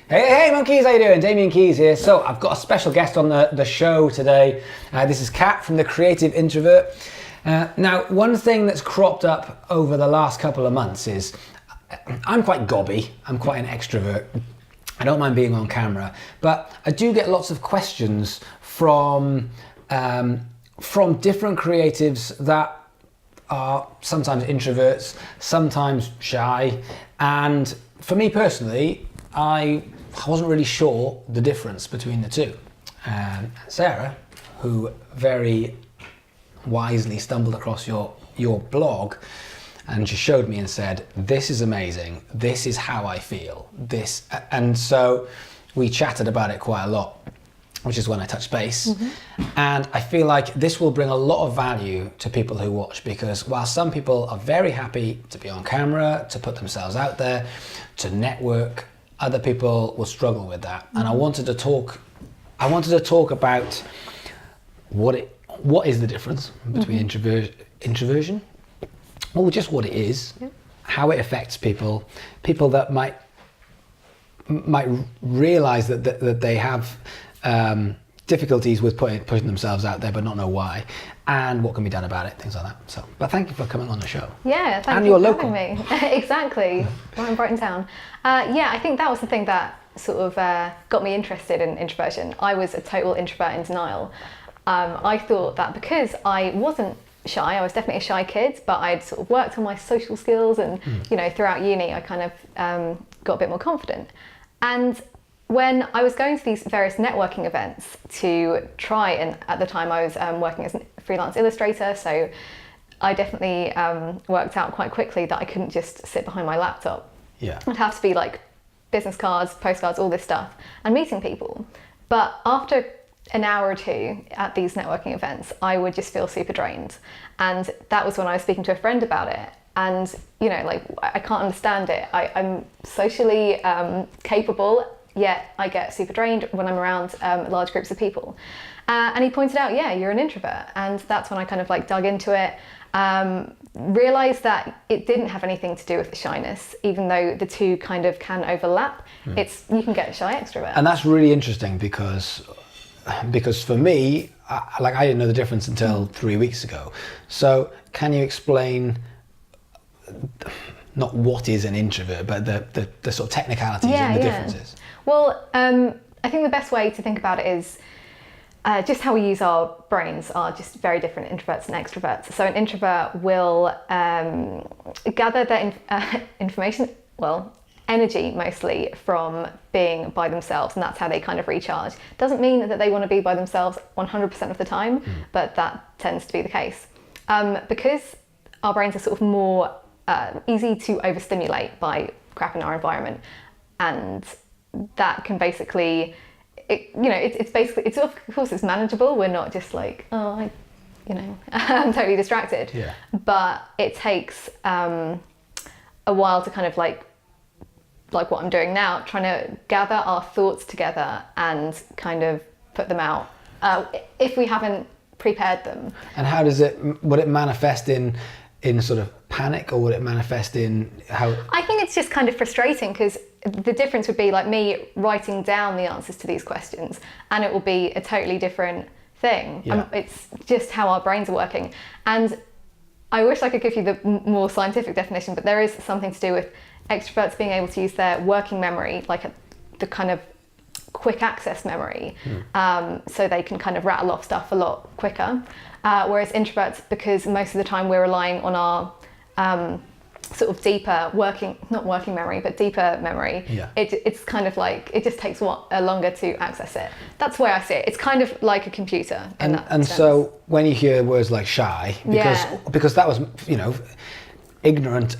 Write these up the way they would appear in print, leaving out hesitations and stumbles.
Hey monkeys, how you doing? Damian Keys here. So I've got a special guest on the show today. This is Kat from the Creative Introvert. Now, one thing that's cropped up over the last couple of months is I'm quite gobby. I'm quite an extrovert. I don't mind being on camera, but I do get lots of questions from different creatives that are sometimes introverts, sometimes shy, and for me personally, I wasn't really sure the difference between the two. Sarah, who very wisely stumbled across your blog, and she showed me and said, "This is amazing. This is how I feel." And so we chatted about it quite a lot, which is when I touched base. Mm-hmm. And I feel like this will bring a lot of value to people who watch, because while some people are very happy to be on camera, to put themselves out there, to network, other people will struggle with that. Mm-hmm. And I wanted to talk about what is the difference between introversion, or just what it is, how it affects people that might realize that they have difficulties with pushing themselves out there but not know why, and what can be done about it, things like that. So, but thank you for coming on the show. Yeah, thank you for having me. Exactly, right in Brighton town. I think that was the thing that sort of got me interested in introversion. I was a total introvert in denial. I thought that because I wasn't shy, I was definitely a shy kid, but I'd sort of worked on my social skills, and throughout uni I kind of got a bit more confident. And when I was going to these various networking events to try, and at the time I was working as a freelance illustrator, so I definitely worked out quite quickly that I couldn't just sit behind my laptop. Yeah. I'd have to be like business cards, postcards, all this stuff, and meeting people. But after an hour or two at these networking events, I would just feel super drained. And that was when I was speaking to a friend about it. And, I can't understand it. I'm socially capable, yet I get super drained when I'm around large groups of people. And he pointed out, yeah, you're an introvert. And that's when I kind of dug into it, realized that it didn't have anything to do with the shyness, even though the two kind of can overlap. You can get a shy extrovert. And that's really interesting because for me, I didn't know the difference until 3 weeks ago. So can you explain not what is an introvert, but the sort of technicalities and the differences? Well, I think the best way to think about it is just how we use our brains are just very different, introverts and extroverts. So an introvert will gather their information, energy mostly, from being by themselves, and that's how they kind of recharge. Doesn't mean that they want to be by themselves 100% of the time, but that tends to be the case. Because our brains are sort of more easy to overstimulate by crap in our environment, and that can basically, it's of course it's manageable. We're not just like, I'm totally distracted. Yeah. But it takes a while to kind of like what I'm doing now, trying to gather our thoughts together and kind of put them out if we haven't prepared them. And how would it manifest in sort of panic, or would it manifest in how? I think it's just kind of frustrating, because the difference would be like me writing down the answers to these questions, and it will be a totally different thing. Yeah. It's just how our brains are working. And I wish I could give you the more scientific definition, but there is something to do with extroverts being able to use their working memory, the kind of quick access memory, so they can kind of rattle off stuff a lot quicker. Whereas introverts, because most of the time we're relying on our sort of deeper not working memory, but deeper memory, it's kind of like, it just takes longer to access it. That's the way I see it. It's kind of like a computer. And so when you hear words like shy, because that was, ignorant,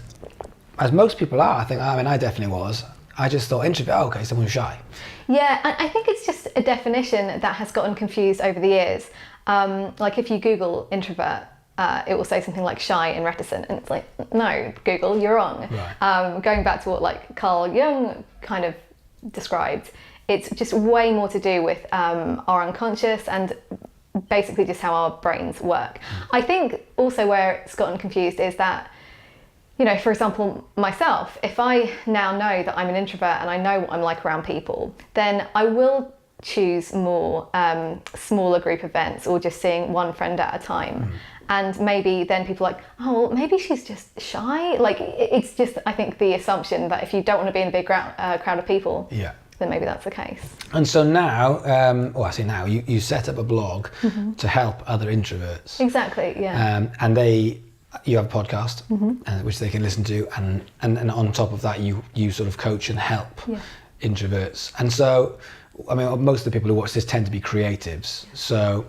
as most people are, I definitely was. I just thought introvert, okay, someone who's shy. Yeah, I think it's just a definition that has gotten confused over the years. If you Google introvert, it will say something like shy and reticent, and it's like, no, Google, you're wrong. Right. Going back to what Carl Jung kind of described, it's just way more to do with our unconscious and basically just how our brains work. I think also where it's gotten confused is that you know, for example, myself, if I now know that I'm an introvert and I know what I'm like around people, then I will choose more smaller group events or just seeing one friend at a time. And maybe then people are like, oh, well, maybe she's just shy. Like, it's just, I think, the assumption that if you don't want to be in a big crowd of people, then maybe that's the case. And so now, well, I say now, you set up a blog to help other introverts. Exactly, yeah. And you have a podcast, which they can listen to, and on top of that, you sort of coach and help introverts. And so, I mean, most of the people who watch this tend to be creatives. So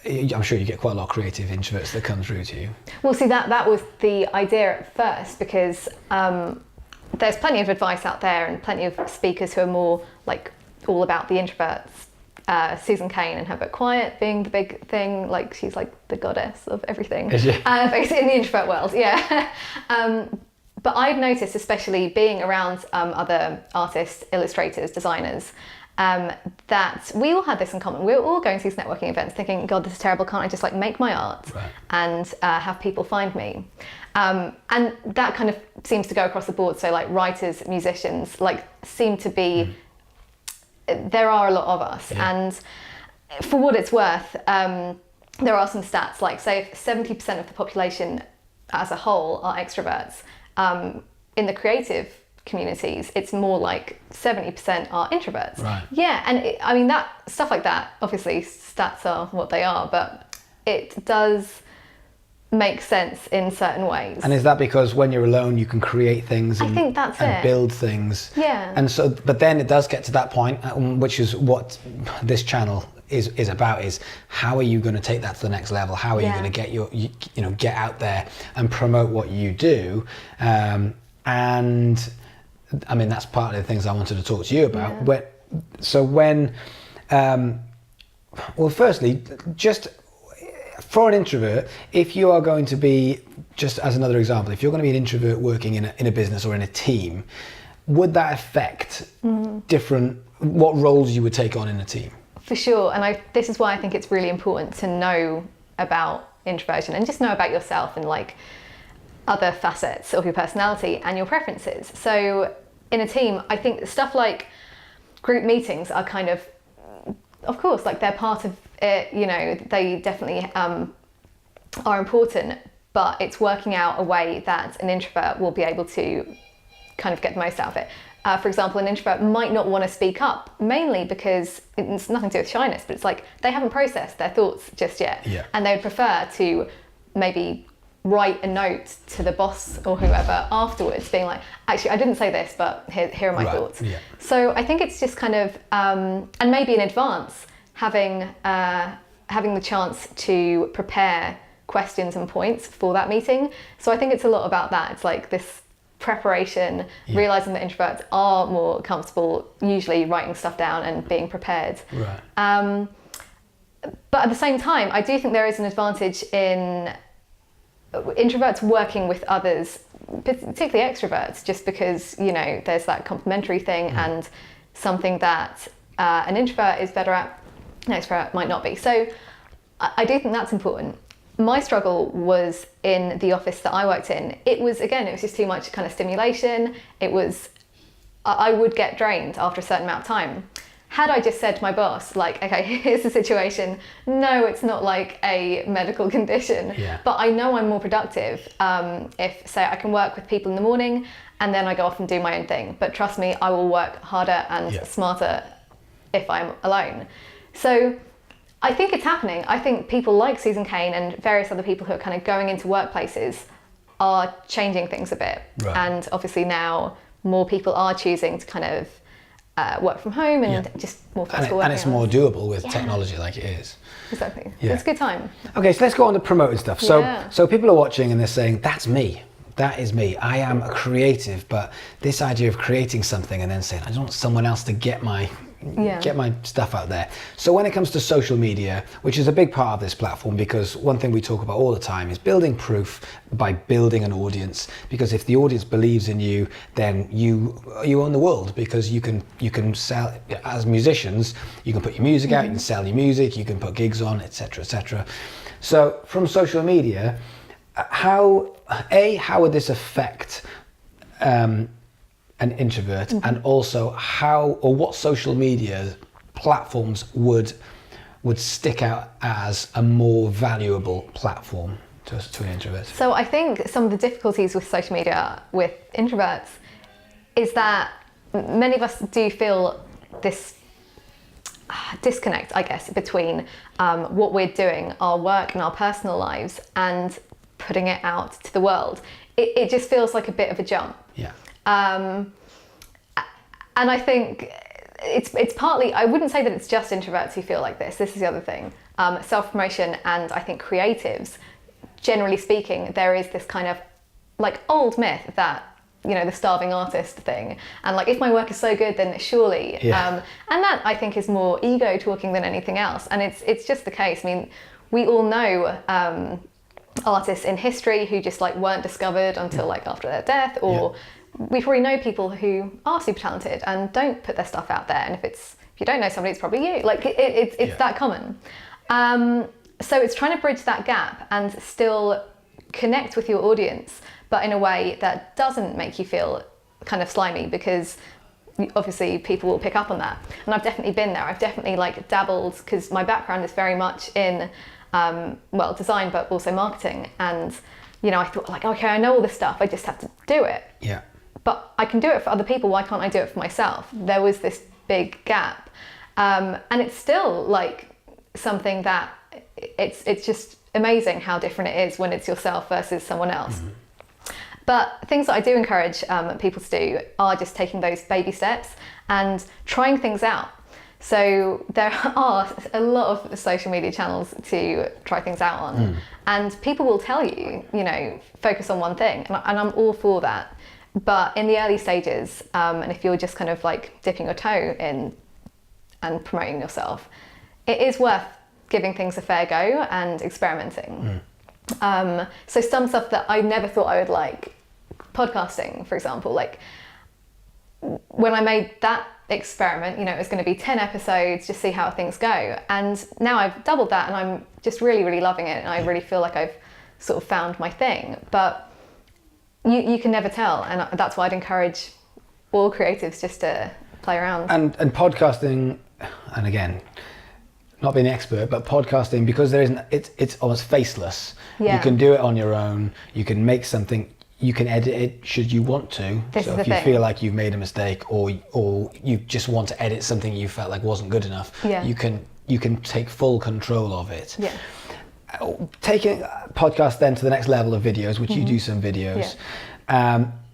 I'm sure you get quite a lot of creative introverts that come through to you. Well, see, that was the idea at first, because there's plenty of advice out there and plenty of speakers who are more like all about the introverts. Susan Cain and her book Quiet being the big thing, like she's like the goddess of everything. Basically in the introvert world, yeah. But I've noticed, especially being around other artists, illustrators, designers, that we all had this in common. We were all going to these networking events thinking, God, this is terrible, can't I just like make my art and have people find me? And that kind of seems to go across the board. So like writers, musicians, like seem to be, there are a lot of us. And for what it's worth, there are some stats, like say if 70% of the population as a whole are extroverts, in the creative communities, it's more like 70% are introverts. Yeah, and I mean, that stuff like that, obviously stats are what they are, but it does make sense in certain ways. And is that because when you're alone you can create things and, I think that's and build things? Yeah. And so, but then it does get to that point, which is what this channel is about, is how are you going to take that to the next level? How are you going to get get out there and promote what you do? And I mean, that's part of the things I wanted to talk to you about. Well, firstly, just for an introvert, if you are going to be, just as another example, if you're going to be an introvert working in a business or in a team, would that affect what roles you would take on in a team? For sure, and this is why I think it's really important to know about introversion and just know about yourself and like other facets of your personality and your preferences. So in a team, I think stuff like group meetings are kind of course, like they're part of it, you know, they definitely are important, but it's working out a way that an introvert will be able to kind of get the most out of it. For example, an introvert might not want to speak up, mainly because it's nothing to do with shyness, but it's like they haven't processed their thoughts just yet. And they would prefer to maybe write a note to the boss or whoever afterwards, being like, actually, I didn't say this, but here are my thoughts. So I think it's just kind of, and maybe in advance, having the chance to prepare questions and points for that meeting. So I think it's a lot about that. It's like this preparation, realizing that introverts are more comfortable usually writing stuff down and being prepared. But at the same time, I do think there is an advantage in introverts working with others, particularly extroverts, just because, you know, there's that complementary thing and something that an introvert is better at, an extrovert might not be. So I do think that's important. My struggle was in the office that I worked in. It was just too much kind of stimulation. I would get drained after a certain amount of time. Had I just said to my boss, like, okay, here's the situation. No, it's not like a medical condition, but I know I'm more productive if, say, I can work with people in the morning and then I go off and do my own thing. But trust me, I will work harder and smarter if I'm alone. So I think it's happening. I think people like Susan Cain and various other people who are kind of going into workplaces are changing things a bit. And obviously now more people are choosing to kind of work from home and just more flexible working and it's more doable with technology like it is. Exactly. It's a good time. Okay, so let's go on to promoting stuff. So people are watching and they're saying, that's me. That is me. I am a creative, but this idea of creating something and then saying, I don't want someone else to get my stuff out there. So when it comes to social media, which is a big part of this platform, because one thing we talk about all the time is building proof by building an audience, because if the audience believes in you, then you own the world, because you can sell, as musicians, you can put your music out, you can sell your music, you can put gigs on, etc., etc. So from social media, how would this affect an introvert, and also what social media platforms would stick out as a more valuable platform to an introvert? So I think some of the difficulties with social media with introverts is that many of us do feel this disconnect, I guess, between what we're doing, our work and our personal lives, and putting it out to the world. It just feels like a bit of a jump. Yeah. And I think it's partly, I wouldn't say that it's just introverts who feel like this. This is the other thing. Self-promotion, and I think creatives, generally speaking, there is this kind of like old myth that, you know, the starving artist thing, and like, if my work is so good, then surely, and that I think is more ego talking than anything else. And it's just the case. I mean, we all know artists in history who just like weren't discovered until like after their death, or we probably know people who are super talented and don't put their stuff out there. And if you don't know somebody, it's probably you. Like it's that common. So it's trying to bridge that gap and still connect with your audience, but in a way that doesn't make you feel kind of slimy, because obviously people will pick up on that. And I've definitely been there. I've definitely like dabbled, because my background is very much in design, but also marketing. And you know, I thought like, okay, I know all this stuff, I just have to do it. Yeah. But I can do it for other people. Why can't I do it for myself? There was this big gap, and it's still like something that it's just amazing how different it is when it's yourself versus someone else. But things that I do encourage people to do are just taking those baby steps and trying things out. So there are a lot of social media channels to try things out on, and people will tell you, you know, focus on one thing, and I'm all for that. But in the early stages, and if you're just kind of like dipping your toe in and promoting yourself, it is worth giving things a fair go and experimenting. So some stuff that I never thought I would like, podcasting, for example, like when I made that experiment, you know, it was going to be 10 episodes, just see how things go. And now I've doubled that, and I'm just really, really loving it. And I really feel like I've sort of found my thing. But you can never tell. And that's why I'd encourage all creatives just to play around. And podcasting, and again, not being an expert, but podcasting, because there isn't, it's almost faceless. You can do it on your own. You can make something. You can edit it should you want to. So if you feel like you've made a mistake, or you just want to edit something you felt like wasn't good enough, you can take full control of it. Yeah. Taking podcast then to the next level of videos, which you do some videos.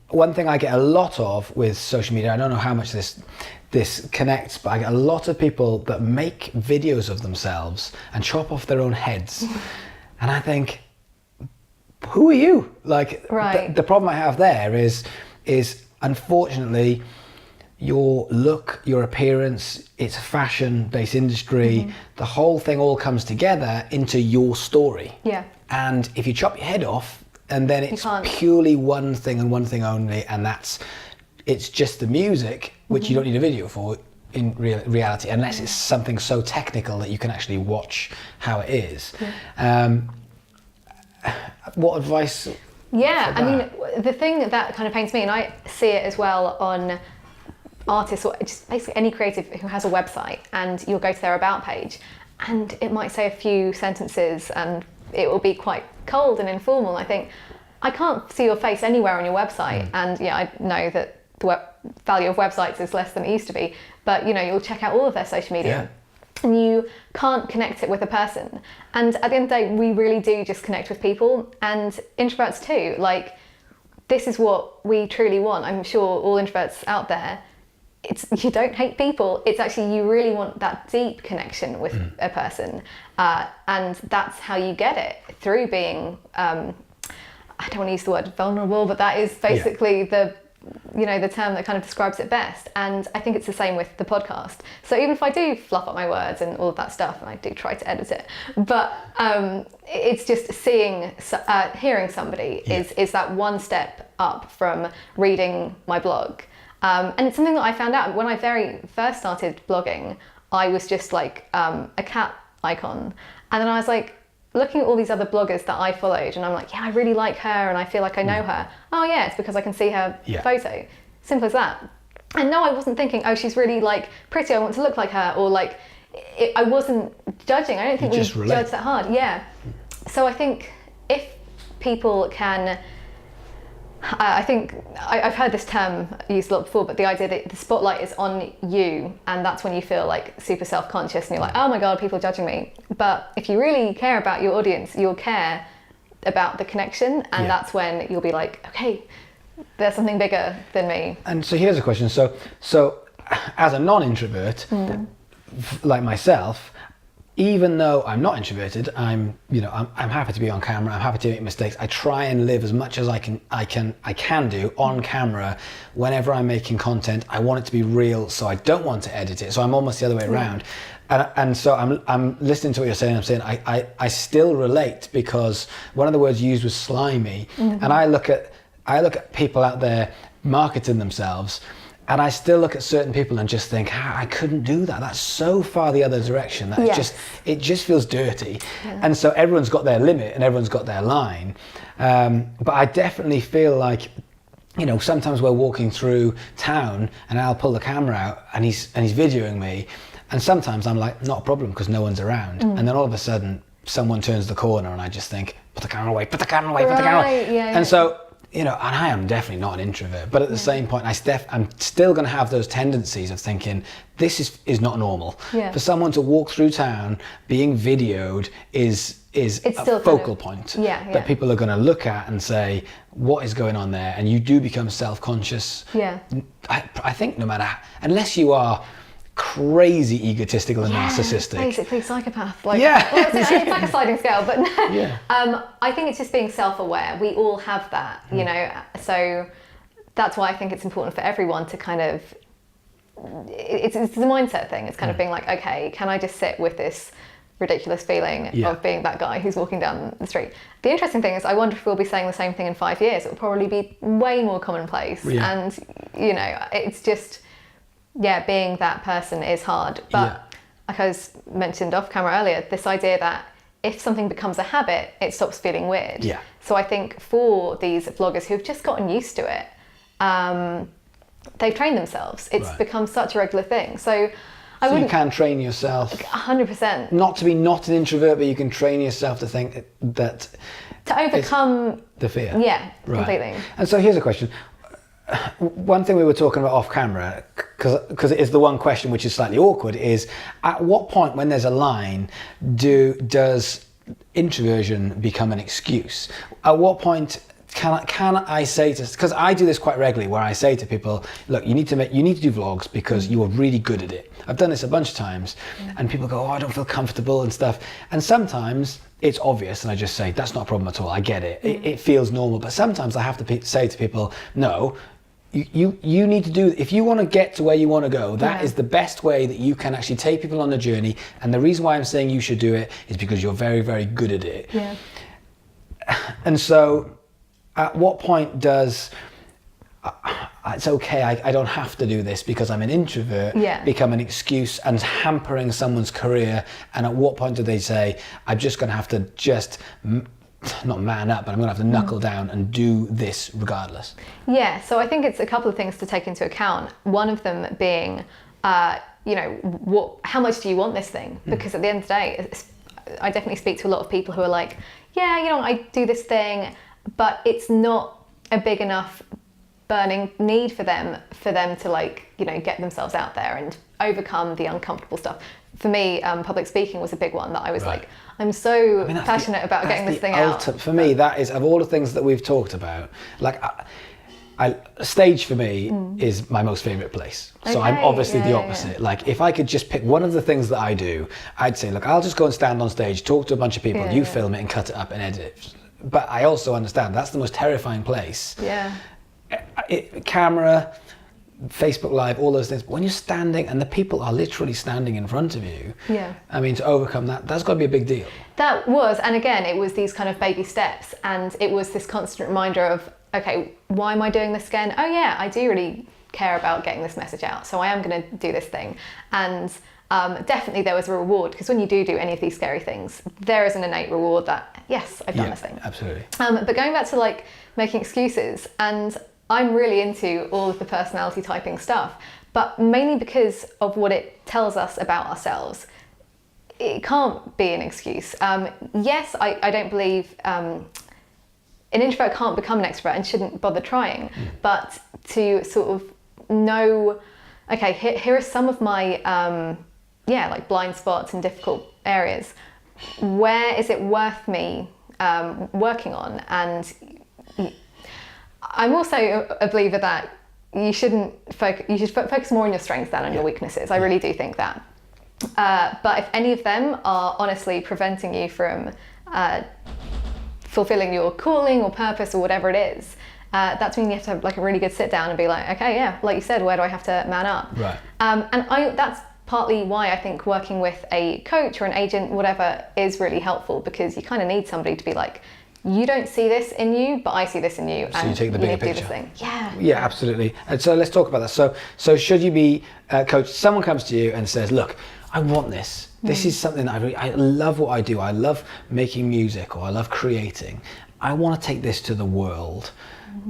One thing I get a lot of with social media, I don't know how much this connects, but I get a lot of people that make videos of themselves and chop off their own heads. And I think, who are you? Like, the problem I have there is unfortunately your look, your appearance, it's a fashion-based industry. The whole thing all comes together into your story. Yeah. And if you chop your head off, and then it's purely one thing and one thing only, and it's just the music, which you don't need a video for in reality, unless it's something so technical that you can actually watch how it is. What advice? Yeah, I mean, the thing that kind of pains me, and I see it as well on artists, or just basically any creative who has a website, and you'll go to their about page, and it might say a few sentences, and it will be quite cold and informal. I think, I can't see your face anywhere on your website, and yeah, I know that the value of websites is less than it used to be, but you know, you'll check out all of their social media. And you can't connect it with a person. And at the end of the day, we really do just connect with people, and introverts too. Like, this is what we truly want. I'm sure all introverts out there, you don't hate people. It's actually, you really want that deep connection with a person. And that's how you get it, through being, I don't want to use the word vulnerable, but that is basically the term that kind of describes it best. And I think it's the same with the podcast. So even if I do fluff up my words and all of that stuff, and I do try to edit it, but it's just hearing somebody is that one step up from reading my blog. And it's something that I found out when I very first started blogging. I was just like a cat icon, and then I was like, looking at all these other bloggers that I followed, and I'm like, yeah, I really like her and I feel like I know her. Oh yeah, it's because I can see her photo. Simple as that. And no, I wasn't thinking, oh, she's really like pretty, I want to look like her, or like, I wasn't judging. I don't think we judge that hard. Yeah. So I think if people can, I think I've heard this term used a lot before, but the idea that the spotlight is on you, and that's when you feel like super self-conscious and you're like, oh my God, people are judging me. But if you really care about your audience, you'll care about the connection, and that's when you'll be like, okay, there's something bigger than me. And so here's a question. So as a non-introvert, like myself, even though I'm not introverted, I'm happy to be on camera. I'm happy to make mistakes. I try and live as much as I can do on camera. Whenever I'm making content, I want it to be real, so I don't want to edit it. So I'm almost the other way around. And so I'm listening to what you're saying. I'm saying I still relate, because one of the words used was slimy, and I look at people out there marketing themselves. And I still look at certain people and just think, I couldn't do that. That's so far the other direction. That it just feels dirty. Yeah. And so everyone's got their limit and everyone's got their line. But I definitely feel like, sometimes we're walking through town and I'll pull the camera out and he's videoing me. And sometimes I'm like, not a problem, because no one's around. And then all of a sudden someone turns the corner and I just think, put the camera away, put the camera away, put the camera away. Yeah, and so, and I am definitely not an introvert, but at the same point, I'm still going to have those tendencies of thinking, this is not normal. Yeah. For someone to walk through town being videoed is a focal point that people are going to look at and say, what is going on there? And you do become self-conscious. Yeah. I think no matter, unless you are crazy egotistical and narcissistic. Basically psychopath. Well, it's like a sliding scale, but I think it's just being self-aware. We all have that, so that's why I think it's important for everyone to kind of, it's a mindset thing. It's kind of being like, okay, can I just sit with this ridiculous feeling of being that guy who's walking down the street? The interesting thing is, I wonder if we'll be saying the same thing in 5 years. It will probably be way more commonplace. And, it's just, being that person is hard. But like I was mentioned off camera earlier, this idea that if something becomes a habit, it stops feeling weird. Yeah. So I think for these bloggers who've just gotten used to it, they've trained themselves. It's become such a regular thing. So you can train yourself 100%. Not to be not an introvert, but you can train yourself to think that... To overcome... the fear. Yeah, completely. And so here's a question. One thing we were talking about off camera, because it is the one question which is slightly awkward, is at what point when there's a line does introversion become an excuse? At what point can I say to, because I do this quite regularly, where I say to people, look, you need to do vlogs because you are really good at it. I've done this a bunch of times, and people go, I don't feel comfortable and stuff. And sometimes it's obvious, and I just say, that's not a problem at all. I get it. It feels normal. But sometimes I have to say to people, no, you need to do, if you want to get to where you want to go, that is the best way that you can actually take people on the journey. And the reason why I'm saying you should do it is because you're very, very good at it. Yeah. And so at what point does it's okay, I don't have to do this because I'm an introvert, become an excuse and hampering someone's career? And at what point do they say, I'm just going to have to not man up, but I'm going to have to knuckle down and do this regardless? Yeah, so I think it's a couple of things to take into account. One of them being, how much do you want this thing? Because at the end of the day, I definitely speak to a lot of people who are like, I do this thing, but it's not a big enough burning need for them to get themselves out there and overcome the uncomfortable stuff. For me, public speaking was a big one that I was like, I'm so passionate about getting this thing out. For me, that is, of all the things that we've talked about, stage for me is my most favourite place. So I'm obviously the opposite. Like, if I could just pick one of the things that I do, I'd say, look, I'll just go and stand on stage, talk to a bunch of people, you film it and cut it up and edit it. But I also understand that's the most terrifying place. Yeah. Camera, Facebook Live, all those things. But when you're standing and the people are literally standing in front of you, I mean, to overcome that's got to be a big deal. That was, and again, it was these kind of baby steps, and it was this constant reminder of, okay, why am I doing this again? Oh yeah, I do really care about getting this message out, so I am going to do this thing. And definitely there was a reward, because when you do any of these scary things, there is an innate reward that, yes, I've done this thing. Absolutely. But going back to like making excuses, and I'm really into all of the personality typing stuff, but mainly because of what it tells us about ourselves. It can't be an excuse. Yes, I don't believe an introvert can't become an extrovert and shouldn't bother trying, but to sort of know, okay, here are some of my like blind spots and difficult areas. Where is it worth me working on? And I'm also a believer that you should focus more on your strengths than on your weaknesses. I really do think that. But if any of them are honestly preventing you from fulfilling your calling or purpose or whatever it is, that's when you have to have like a really good sit down and be like, okay, yeah, like you said, where do I have to man up? Right. That's partly why I think working with a coach or an agent, whatever, is really helpful, because you kind of need somebody to be like, you don't see this in you, but I see this in you. So and you take the bigger picture. Do this thing. Yeah. Yeah, absolutely. And so let's talk about that. So should you be coached? Someone comes to you and says, look, I want this. This is something that I love what I do. I love making music, or I love creating. I want to take this to the world.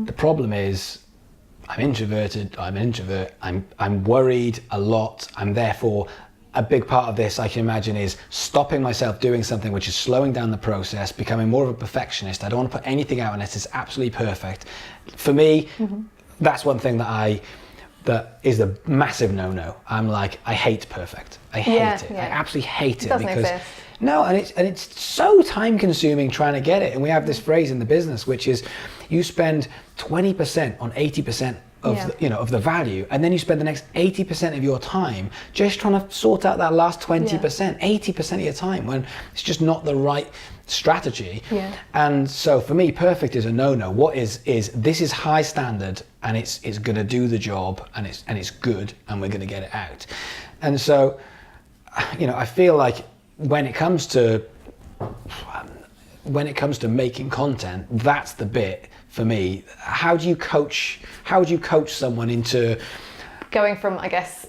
The problem is, I'm introverted, I'm an introvert, I'm worried a lot, I'm therefore, a big part of this I can imagine is stopping myself doing something which is slowing down the process, becoming more of a perfectionist. I don't want to put anything out unless it's absolutely perfect. For me, that's one thing that is a massive no-no. I'm like, I hate perfect. I hate it. I absolutely hate it, because exist. No, and it's so time consuming trying to get it. And we have this phrase in the business, which is you spend 20% on 80% of the value, and then you spend the next 80% of your time just trying to sort out that last 20%, 80% of your time, when it's just not the right strategy. And so for me, perfect is a no-no. What is this is high standard, and it's going to do the job, and it's good, and we're going to get it out. And so, I feel like when it comes to making content, that's the bit for me. How do you coach someone into going from, I guess,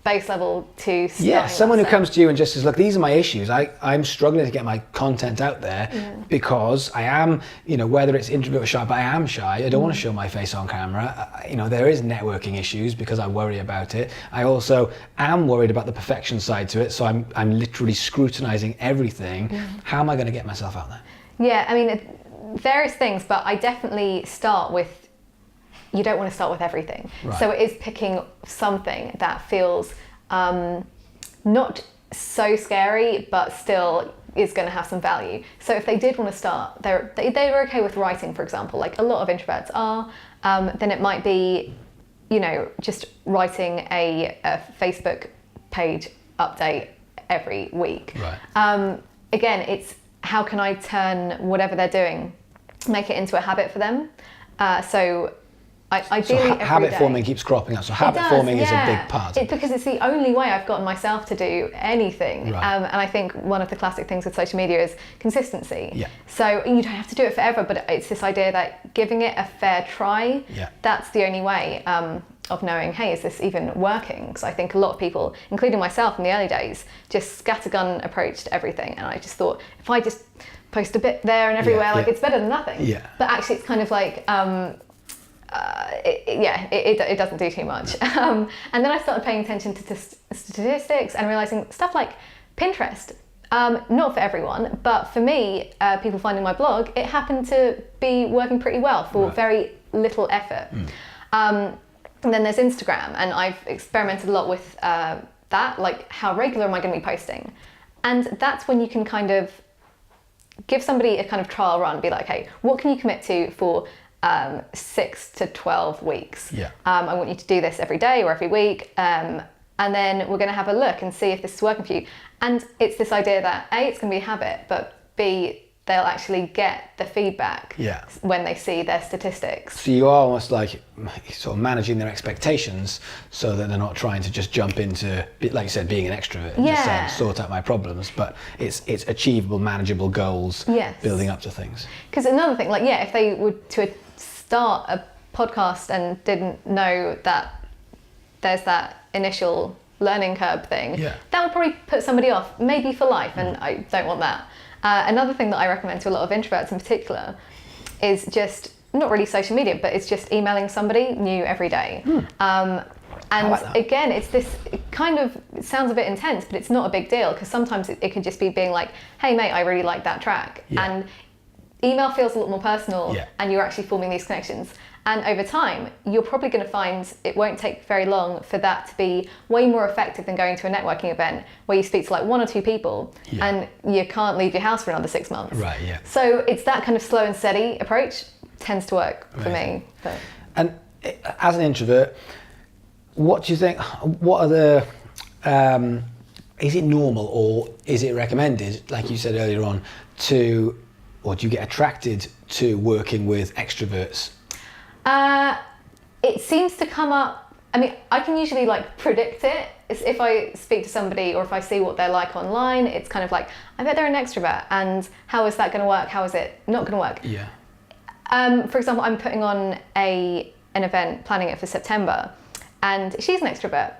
base level to someone who comes to you and just says, look, these are my issues. I'm struggling to get my content out there because I am, whether it's introvert or shy, but I am shy. I don't want to show my face on camera. There is networking issues because I worry about it. I also am worried about the perfection side to it. So I'm literally scrutinizing everything. How am I going to get myself out there? Yeah, I mean, various things, but I definitely start with, you don't want to start with everything. Right. So it is picking something that feels not so scary, but still is going to have some value. So if they did want to start, they were okay with writing, for example, like a lot of introverts are, then it might be, just writing a Facebook page update every week. Right. Again, it's how can I turn whatever they're doing, make it into a habit for them. Ideally, habit forming keeps cropping up. So habit forming is a big part. Because it's the only way I've gotten myself to do anything. Right. And I think one of the classic things with social media is consistency. Yeah. So you don't have to do it forever, but it's this idea that giving it a fair try, that's the only way of knowing, hey, is this even working? Because I think a lot of people, including myself in the early days, just scattergun approached everything. And I just thought, if I just post a bit there and everywhere, it's better than nothing. Yeah. But actually it's kind of like, it doesn't do too much. And then I started paying attention to statistics and realizing stuff like Pinterest, not for everyone, but for me, people finding my blog, it happened to be working pretty well for very little effort. And then there's Instagram, and I've experimented a lot with that, like how regular am I going to be posting? And that's when you can kind of give somebody a kind of trial run, be like, hey, what can you commit to for 6 to 12 weeks. I want you to do this every day or every week. And then we're going to have a look and see if this is working for you. And it's this idea that A, it's going to be a habit, but B, they'll actually get the feedback when they see their statistics. So you are almost like sort of managing their expectations so that they're not trying to just jump into, like you said, being an extrovert and just saying, sort out my problems, but it's achievable, manageable goals, building up to things. Because another thing, like, if they were to start a podcast and didn't know that there's that initial learning curve thing, Yeah. that would probably put somebody off, maybe for life, and I don't want that. Another thing that I recommend to a lot of introverts in particular is just, not really social media, but it's just emailing somebody new every day. And like that. again, it sounds a bit intense, but it's not a big deal, because sometimes it could just be being like, hey mate, I really like that track. Yeah. And email feels a lot more personal, Yeah. and you're actually forming these connections. And over time, you're probably going to find it won't take very long for that to be way more effective than going to a networking event where you speak to like 1 or 2 people, Yeah. and you can't leave your house for another 6 months. Right, yeah. So it's that kind of slow and steady approach tends to work for me. But. And as an introvert, what do you think, what are the, is it normal or is it recommended, like you said earlier on, or do you get attracted to working with extroverts? It seems to come up, I mean, I can usually like predict it. If I speak to somebody or if I see what they're like online, it's kind of like, I bet they're an extrovert, and how is that going to work? How is it not going to work? Yeah. For example, I'm putting on an event, planning it for September, and she's an extrovert,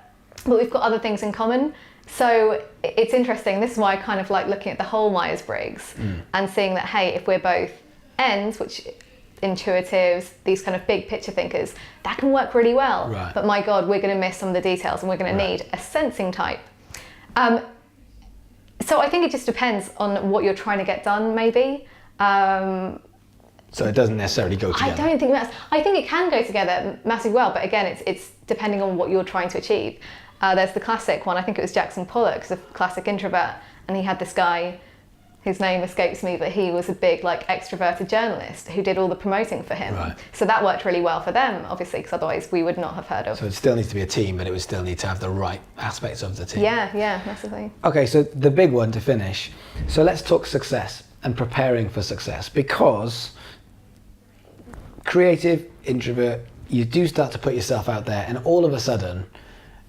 but we've got other things in common. So it's interesting. This is why I kind of like looking at the whole Myers-Briggs and seeing that, hey, if we're both Ns, which intuitives, these kind of big picture thinkers, that can work really well. Right. But my God, we're going to miss some of the details, and we're going to need a sensing type. So I think it just depends on what you're trying to get done, maybe. So it doesn't necessarily go together. I think it can go together massively well, but again, it's depending on what you're trying to achieve. There's the classic one, I think it was Jackson Pollock, the classic introvert, and he had this guy, whose name escapes me, but he was a big like extroverted journalist who did all the promoting for him. Right. So that worked really well for them, obviously, because otherwise we would not have heard of. So it still needs to be a team, but it would still need to have the right aspects of the team. Yeah, massively. Okay, so the big one to finish. So let's talk success and preparing for success, because creative, introvert, you do start to put yourself out there, and all of a sudden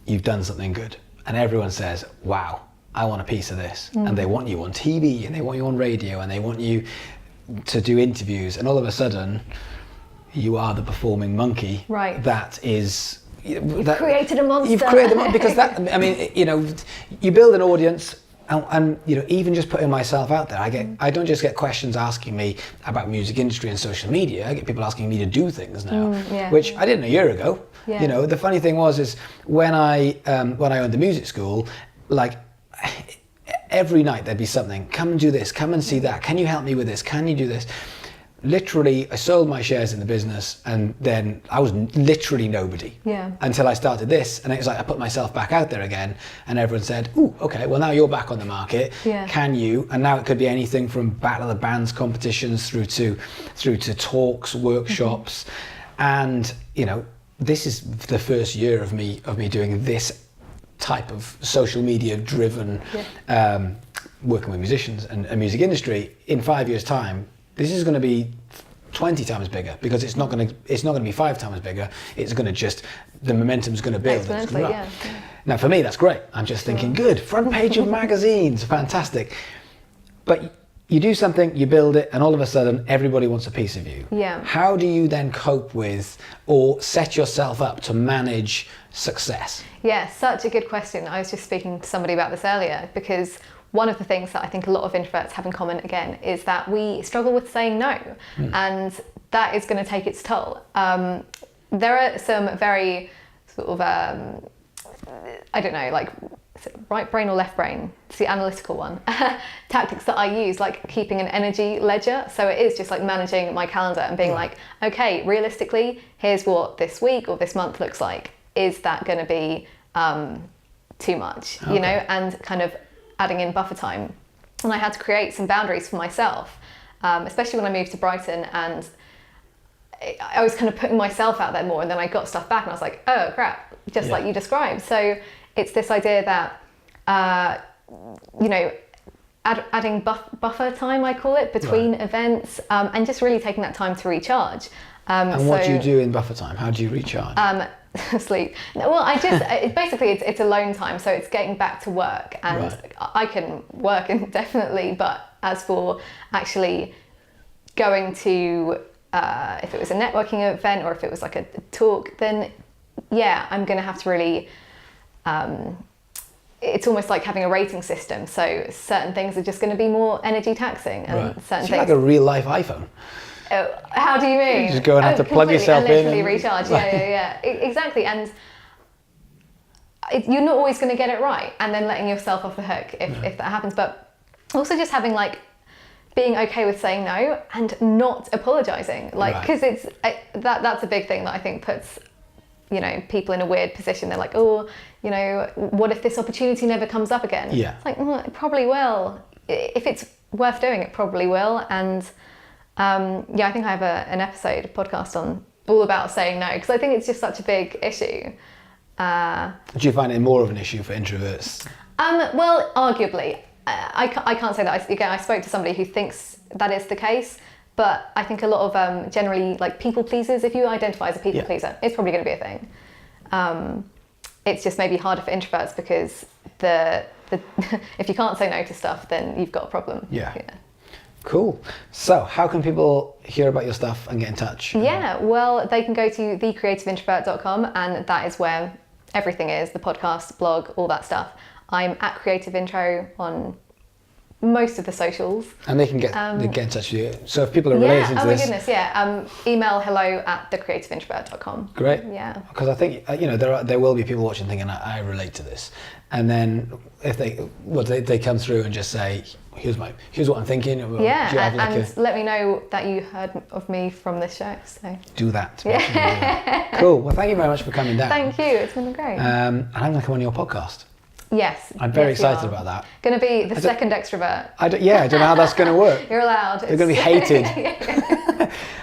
you've done something good, and everyone says, wow, I want a piece of this. And they want you on TV, and they want you on radio, and they want you to do interviews, and all of a sudden you are the performing monkey. Right. That is... You've created a monster. You've created a monster, because that, I mean, you know, you build an audience, and you know, even just putting myself out there, I don't just get questions asking me about music industry and social media. I get people asking me to do things now, which I didn't a year ago. Yeah. You know, the funny thing was when I owned a music school, like every night there'd be something. Come and do this. Come and see that. Can you help me with this? Can you do this? Literally, I sold my shares in the business, and then I was literally nobody. Yeah. Until I started this, and it was like I put myself back out there again, and everyone said, "Ooh, okay, well now you're back on the market. Yeah. Can you?" And now it could be anything from Battle of the Bands competitions through to talks, workshops, and you know, this is the first year of me doing this type of social media driven working with musicians and music industry. In 5 years' time, this is going to be 20 times bigger, because it's not going to be 5 times bigger. It's going to just, the momentum's going to build. It's gonna Exponentially, yeah. Now for me, that's great. I'm just thinking, good, front page of magazines, fantastic. But you do something, you build it, and all of a sudden everybody wants a piece of you. Yeah. How do you then cope with or set yourself up to manage success? Yeah, such a good question. I was just speaking to somebody about this earlier, because one of the things that I think a lot of introverts have in common, again, is that we struggle with saying no, and that is going to take its toll. There are some very sort of, I don't know, like, is it right brain or left brain? It's the analytical one. Tactics that I use, like keeping an energy ledger. So it is just like managing my calendar and being like, okay, realistically, here's what this week or this month looks like. Is that going to be too much? Okay. You know, and kind of adding in buffer time. And I had to create some boundaries for myself, especially when I moved to Brighton, and I was kind of putting myself out there more, and then I got stuff back and I was like, oh crap, just like you described. So it's this idea that, you know, adding buffer time, I call it, between events, and just really taking that time to recharge. And what do you do in buffer time? How do you recharge? Sleep. Well, I just basically it's alone time, so it's getting back to work, and I can work indefinitely. But as for actually going to, if it was a networking event or if it was like a talk, then I'm going to have to really, it's almost like having a rating system. So certain things are just going to be more energy taxing, and certain things. Like a real life iPhone. How do you mean? You just go and have to plug yourself in. And recharge. Yeah. Exactly. And you're not always going to get it right, and then letting yourself off the hook if that happens. But also just having like being okay with saying no and not apologizing, like, because it's that's a big thing that I think puts, you know, people in a weird position. They're like, oh, you know, what if this opportunity never comes up again? Yeah. It's like, well, it probably will. If it's worth doing, it probably will. And I think I have a podcast on all about saying no, because I think it's just such a big issue. Do you find it more of an issue for introverts? Well, arguably. I can't say that. Again, I spoke to somebody who thinks that is the case, but I think a lot of generally like people pleasers, if you identify as a people pleaser, it's probably going to be a thing. It's just maybe harder for introverts because the if you can't say no to stuff, then you've got a problem. Yeah. Cool. So how can people hear about your stuff and get in touch? Yeah, well, they can go to thecreativeintrovert.com, and that is where everything is, the podcast, blog, all that stuff. I'm at Creative Intro on most of the socials. And they can get in touch with you. So if people are relating to this... Oh my goodness, email hello@thecreativeintrovert.com. Great. Yeah. Because I think, you know, there will be people watching thinking, I relate to this. And then if they come through and just say, here's what I'm thinking. And let me know that you heard of me from this show. So do that. Yeah. Cool. Well, thank you very much for coming down. Thank you. It's been great. And I'm going to come on your podcast. Yes. I'm very excited about that. Going to be the second extrovert. I don't know how that's going to work. You're allowed. They're going to be hated.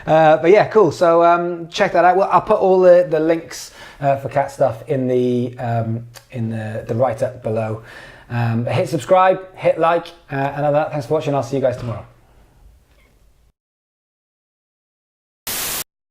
But yeah, cool. So check that out. Well, I'll put all the links for cat stuff in the write-up below. Hit subscribe, hit like, and other than that, thanks for watching. I'll see you guys tomorrow.